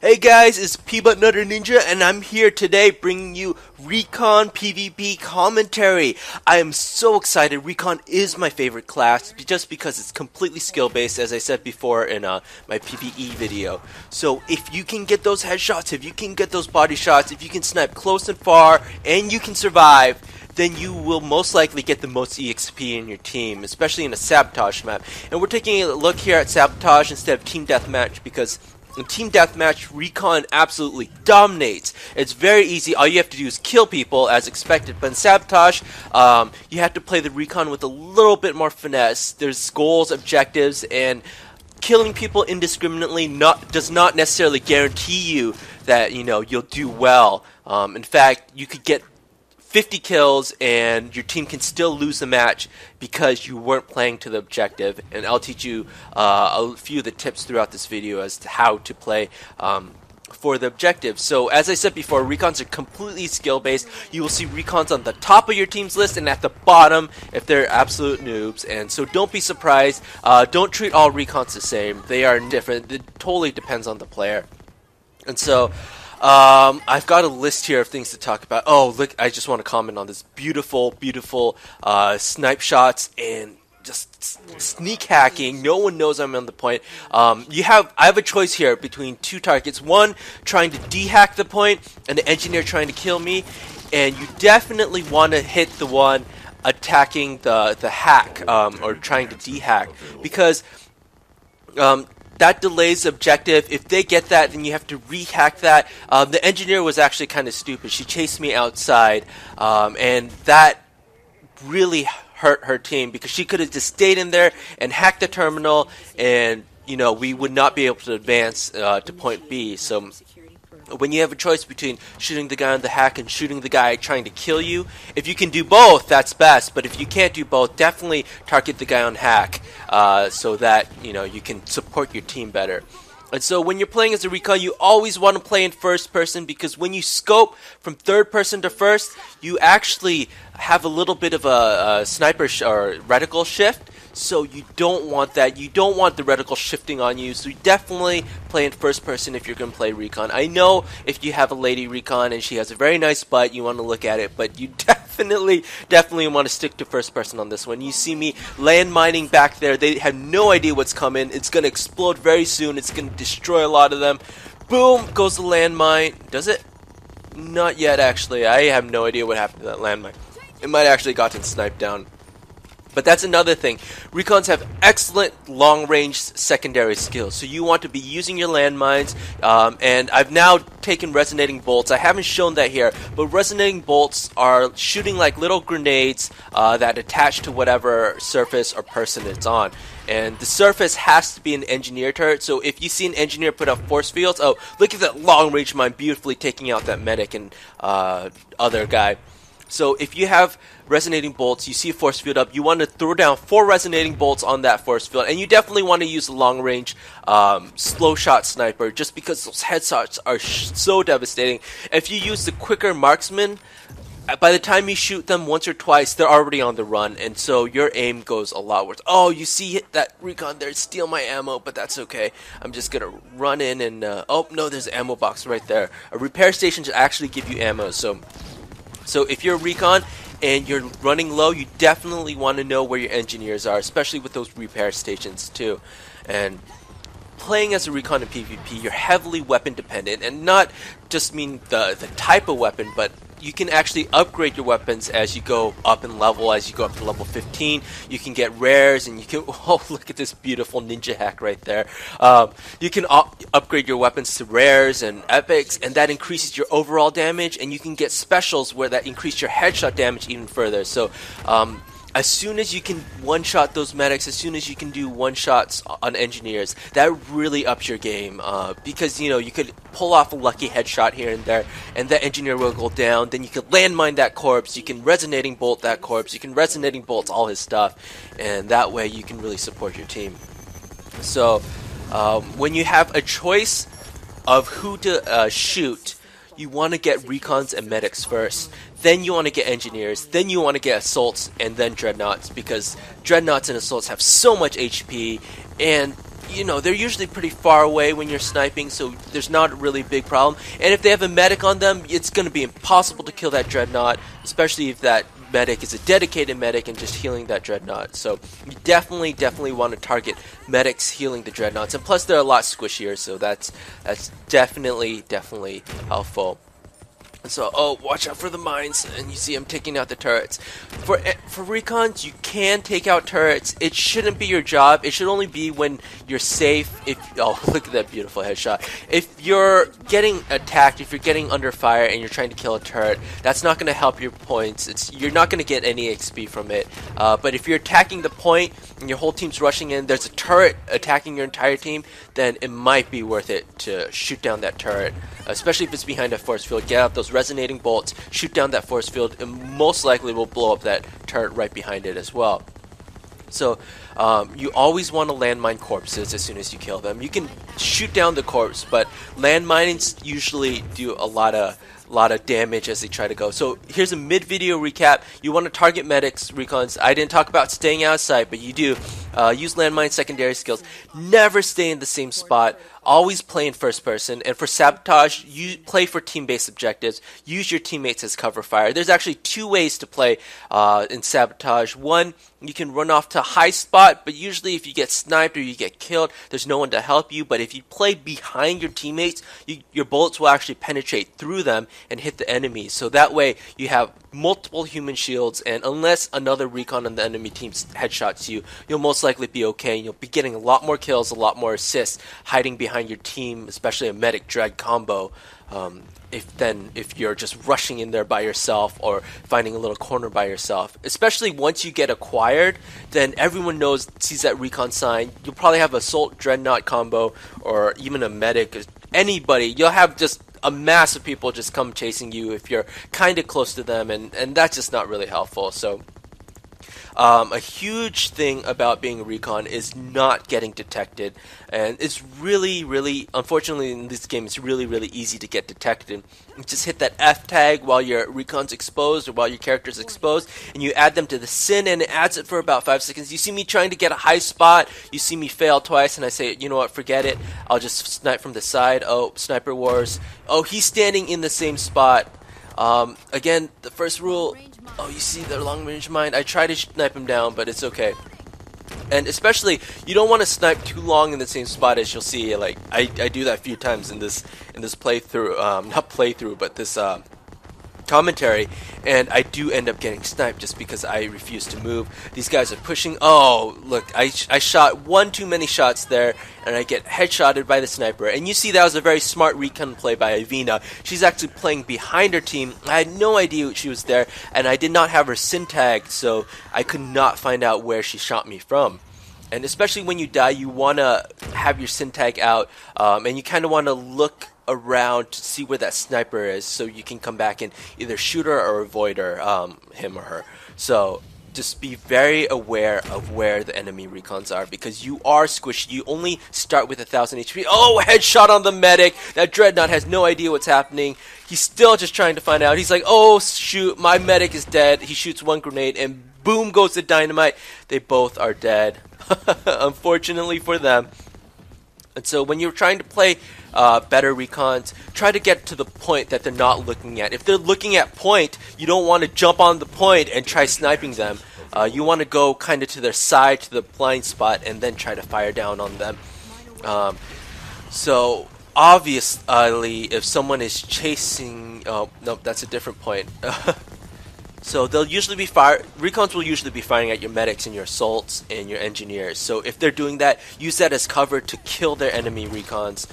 Hey guys, it's Peabutnutterninja and I'm here today bringing you Recon Pvp commentary. I am so excited. Recon is my favorite class just because it's completely skill based, as I said before in my PvE video. So if you can get those headshots, if you can get those body shots, if you can snipe close and far and you can survive, then you will most likely get the most EXP in your team, especially in a sabotage map. And we're taking a look here at sabotage instead of team deathmatch because in Team Deathmatch, Recon absolutely dominates. It's very easy. All you have to do is kill people as expected. But in Sabotage, you have to play the Recon with a little bit more finesse. There's goals, objectives, and killing people indiscriminately does not necessarily guarantee you that you'll do well. In fact, you could get 50 kills and your team can still lose the match because you weren't playing to the objective, and I'll teach you a few of the tips throughout this video as to how to play for the objective. So as I said before, recons are completely skill based. You will see recons on the top of your team's list and at the bottom if they're absolute noobs, and so don't be surprised. Don't treat all recons the same. They are different. It totally depends on the player. And so I've got a list here of things to talk about. Oh, look, I just want to comment on this beautiful snipe shots and just sneak hacking. No one knows I'm on the point. I have a choice here between two targets. One trying to de-hack the point and the engineer trying to kill me. And you definitely want to hit the one attacking the hack or trying to de-hack, because that delays the objective. If they get that, then you have to re-hack that. The engineer was actually kind of stupid. She chased me outside, and that really hurt her team because she could have just stayed in there and hacked the terminal, and we would not be able to advance to point B. So when you have a choice between shooting the guy on the hack and shooting the guy trying to kill you, if you can do both, that's best. But if you can't do both, definitely target the guy on hack so that you can support your team better. And so when you're playing as a recon, you always want to play in first person, because when you scope from third person to first, you actually have a little bit of a sniper or reticle shift. So you don't want that. You don't want the reticle shifting on you. So you definitely play in first person if you're going to play recon. I know if you have a lady recon and she has a very nice butt, you want to look at it, but you definitely want to stick to first person on this one. You see me land mining back there. They have no idea what's coming. It's going to explode very soon. It's going to destroy a lot of them. Boom, goes the landmine. Does it? Not yet, actually. I have no idea what happened to that landmine. It might actually gotten sniped down. But that's another thing. Recons have excellent long-range secondary skills, so you want to be using your landmines. And I've now taken resonating bolts. I haven't shown that here, but resonating bolts are shooting like little grenades that attach to whatever surface or person it's on. And the surface has to be an engineer turret, so if you see an engineer put up force fields, oh, look at that long-range mine beautifully taking out that medic and other guy. So if you have resonating bolts, you see a force field up, you want to throw down 4 resonating bolts on that force field, and you definitely want to use a long range slow shot sniper, just because those headshots are so devastating. If you use the quicker marksman, by the time you shoot them once or twice, they're already on the run, and so your aim goes a lot worse. Oh, you see that recon there, steal my ammo, but that's okay. I'm just gonna run in and oh no, there's an ammo box right there. A repair station should actually give you ammo. So if you're a recon and you're running low, you definitely want to know where your engineers are, especially with those repair stations too. And playing as a recon in PvP, you're heavily weapon dependent, and not just mean the type of weapon, but you can actually upgrade your weapons as you go up in level. As you go up to level 15, you can get rares, and you can, oh, look at this beautiful ninja hack right there. You can upgrade your weapons to rares and epics, and that increases your overall damage, and you can get specials where that increase your headshot damage even further. So as soon as you can one-shot those medics, as soon as you can do one-shots on engineers, that really ups your game, because you could pull off a lucky headshot here and there, and that engineer will go down. Then you can landmine that corpse, you can resonating bolt that corpse, you can resonating bolt all his stuff, and that way you can really support your team. So when you have a choice of who to shoot, you want to get recons and medics first. Then you want to get engineers, then you want to get assaults, and then dreadnoughts, because dreadnoughts and assaults have so much HP, and you know, they're usually pretty far away when you're sniping, so there's not a really big problem. And if they have a medic on them, it's going to be impossible to kill that dreadnought, especially if that medic is a dedicated medic and just healing that dreadnought. So you definitely want to target medics healing the dreadnoughts, and plus they're a lot squishier, so that's definitely helpful. So, oh, watch out for the mines, and you see I'm taking out the turrets. For recons, you can take out turrets. It shouldn't be your job. It should only be when you're safe. Oh, look at that beautiful headshot. If you're getting attacked, if you're getting under fire and you're trying to kill a turret, that's not going to help your points. You're not going to get any XP from it. But if you're attacking the point and your whole team's rushing in, there's a turret attacking your entire team, then it might be worth it to shoot down that turret. Especially if it's behind a force field. Get out those resonating bolts, shoot down that force field, and most likely will blow up that turret right behind it as well. So you always want to landmine corpses as soon as you kill them. You can shoot down the corpse, but landmines usually do a lot of damage as they try to go. So here's a mid-video recap. You want to target medics, recons. I didn't talk about staying outside, but you do. Use landmine secondary skills. Never stay in the same spot. Always play in first person. And for sabotage, you play for team-based objectives. Use your teammates as cover fire. There's actually two ways to play in sabotage. One, you can run off to a high spot, but usually if you get sniped or you get killed, there's no one to help you. But if you play behind your teammates, your bullets will actually penetrate through them and hit the enemy. So that way you have multiple human shields, and unless another recon on the enemy team headshots you, you'll most likely be okay. You'll be getting a lot more kills, a lot more assists, hiding behind your team, especially a medic drag combo. If you're just rushing in there by yourself or finding a little corner by yourself, especially once you get acquired, then everyone sees that recon sign. You'll probably have assault dreadnought combo or even a medic. Anybody, you'll have just a mass of people just come chasing you if you're kind of close to them, and that's just not really helpful. So a huge thing about being a recon is not getting detected, and it's really, unfortunately in this game, it's really easy to get detected. You just hit that F tag while your recon's exposed or while your character's exposed, and you add them to the sin, and it adds it for about 5 seconds. You see me trying to get a high spot, you see me fail twice, and I say, you know what, forget it, I'll just snipe from the side. Oh, Sniper Wars. Oh, he's standing in the same spot. Again, the first rule, oh, you see the long range mine. I try to snipe him down, but it's okay. And especially, you don't want to snipe too long in the same spot. As you'll see, like I do that a few times in this playthrough, not playthrough, but this commentary, and I do end up getting sniped just because I refuse to move. These guys are pushing. Oh, look, I shot one too many shots there, and I get headshotted by the sniper. And you see that was a very smart recon play by Ivina. She's actually playing behind her team. I had no idea she was there, and I did not have her sin tagged, so I could not find out where she shot me from. And especially when you die, you want to have your sin tag out, and you kind of want to look around to see where that sniper is, so you can come back and either shoot her or avoid her, him or her. So just be very aware of where the enemy recons are, because you are squished. You only start with 1,000 HP. Oh, headshot on the medic. That dreadnought has no idea what's happening. He's still just trying to find out. He's like, oh shoot, my medic is dead. He shoots one grenade and boom goes the dynamite. They both are dead. Unfortunately for them. And so when you're trying to play better recons, try to get to the point that they're not looking at. If they're looking at point, you don't want to jump on the point and try sniping them. You want to go kind of to their side, to the blind spot, and then try to fire down on them. So obviously, if someone is chasing, oh no, that's a different point. So they'll usually be recons will usually be firing at your medics and your assaults and your engineers. So if they're doing that, use that as cover to kill their enemy recons.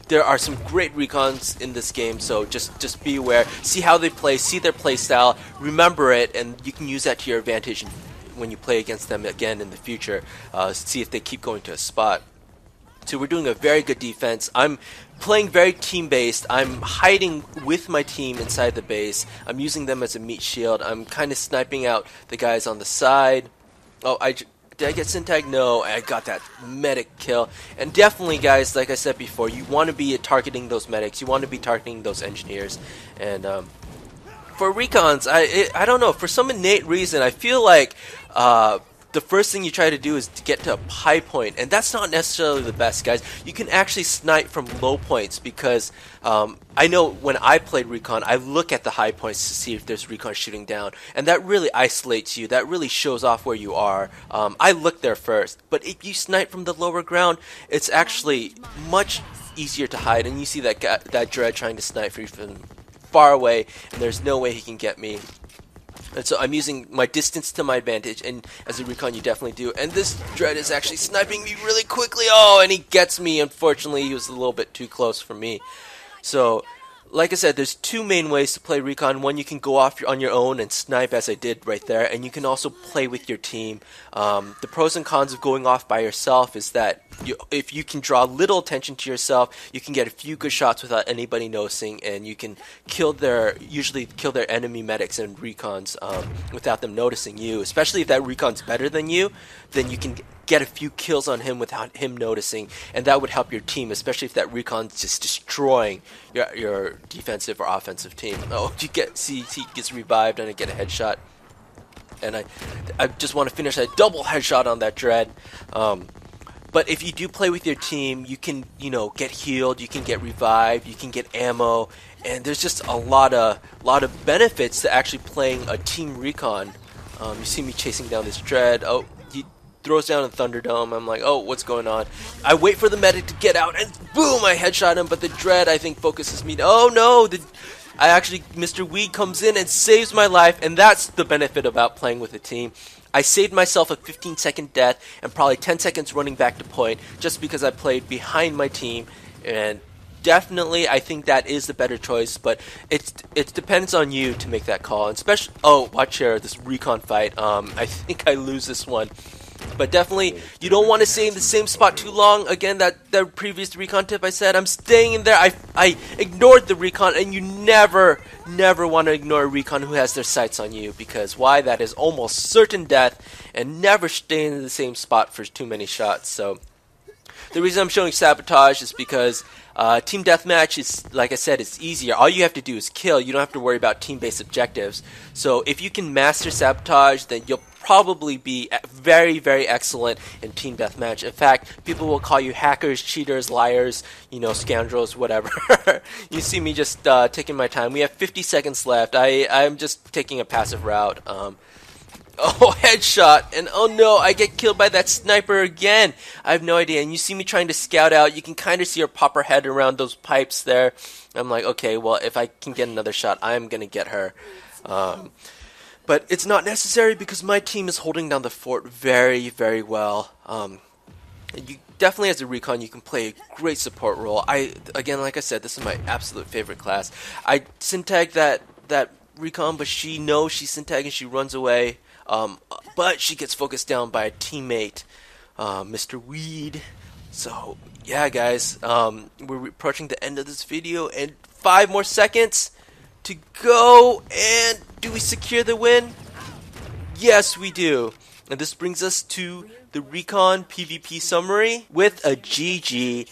There are some great recons in this game, so just be aware. See how they play, see their play style, remember it, and you can use that to your advantage when you play against them again in the future. See if they keep going to a spot. So we're doing a very good defense. I'm playing very team-based. I'm hiding with my team inside the base. I'm using them as a meat shield. I'm kind of sniping out the guys on the side. Oh, did I get Syntag? No, I got that medic kill. And definitely, guys, like I said before, you want to be targeting those medics. You want to be targeting those engineers. And for recons, I don't know. For some innate reason, I feel like the first thing you try to do is to get to a high point, and that's not necessarily the best, guys. You can actually snipe from low points because I know when I played Recon, I look at the high points to see if there's Recon shooting down, and that really isolates you. That really shows off where you are. I look there first, but if you snipe from the lower ground, it's actually much easier to hide, and you see that Dread trying to snipe from far away, and there's no way he can get me. And so I'm using my distance to my advantage, and as a Recon you definitely do. And this Dread is actually sniping me really quickly. Oh, and he gets me. Unfortunately, he was a little bit too close for me. So, like I said, there's two main ways to play Recon. One, you can go off on your own and snipe, as I did right there, and you can also play with your team. The pros and cons of going off by yourself is that if you can draw little attention to yourself, you can get a few good shots without anybody noticing, and you can usually kill their enemy medics and Recons without them noticing you. Especially if that Recon's better than you, then you can get a few kills on him without him noticing, and that would help your team, especially if that Recon's just destroying your defensive or offensive team. Oh, he gets revived, and I get a headshot, and I just want to finish a double headshot on that Dread. But if you do play with your team, you can get healed, you can get revived, you can get ammo, and there's just a lot of benefits to actually playing a team Recon. You see me chasing down this Dread. Oh, he throws down a Thunderdome. I'm like, oh, what's going on? I wait for the medic to get out, and boom, I headshot him, but the Dread, I think, focuses me. Oh, no, Mr. Weed comes in and saves my life, and that's the benefit about playing with a team. I saved myself a 15-second death and probably 10 seconds running back to point just because I played behind my team, and definitely I think that is the better choice, but it depends on you to make that call. And especially, oh, watch here, this Recon fight. I think I lose this one. But definitely, you don't want to stay in the same spot too long. Again, that previous Recon tip I said, I'm staying in there. I ignored the Recon, and you never want to ignore a Recon who has their sights on you, because why? That is almost certain death, and never stay in the same spot for too many shots. So the reason I'm showing Sabotage is because Team Deathmatch is, like I said, it's easier. All you have to do is kill. You don't have to worry about team-based objectives. So if you can master Sabotage, then you'll probably be very, very excellent in Team Deathmatch. In fact, people will call you hackers, cheaters, liars, scoundrels, whatever. You see me just taking my time. We have 50 seconds left. I'm just taking a passive route. Oh, headshot, and oh no, I get killed by that sniper again. I have no idea, and you see me trying to scout out. You can kind of see her pop her head around those pipes there. I'm like, okay, well, if I can get another shot, I'm going to get her. But it's not necessary because my team is holding down the fort very, very well. You definitely, as a Recon, you can play a great support role. Again, like I said, this is my absolute favorite class. I syntag that Recon, but she knows she's syntag she runs away. But she gets focused down by a teammate, Mr. Weed. So, yeah, guys, we're approaching the end of this video, and 5 more seconds to go, and do we secure the win? Yes, we do. And this brings us to the Recon Pvp Summary with a GG.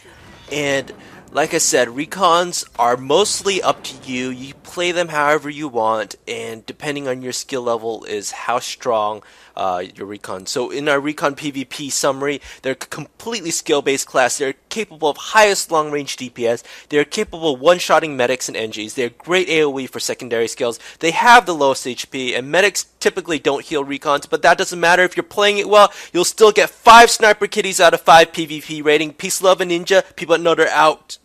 And like I said, Recons are mostly up to you. You play them however you want, and depending on your skill level is how strong your Recon. So in our Recon PvP Summary, they're a completely skill-based class. They're capable of highest long-range DPS. They're capable of one-shotting medics and NGs. They're great AoE for secondary skills. They have the lowest HP, and medics typically don't heal Recons, but that doesn't matter. If you're playing it well, you'll still get 5 Sniper Kitties out of 5 PvP rating. Peace, love, and ninja. Peabutnutter out.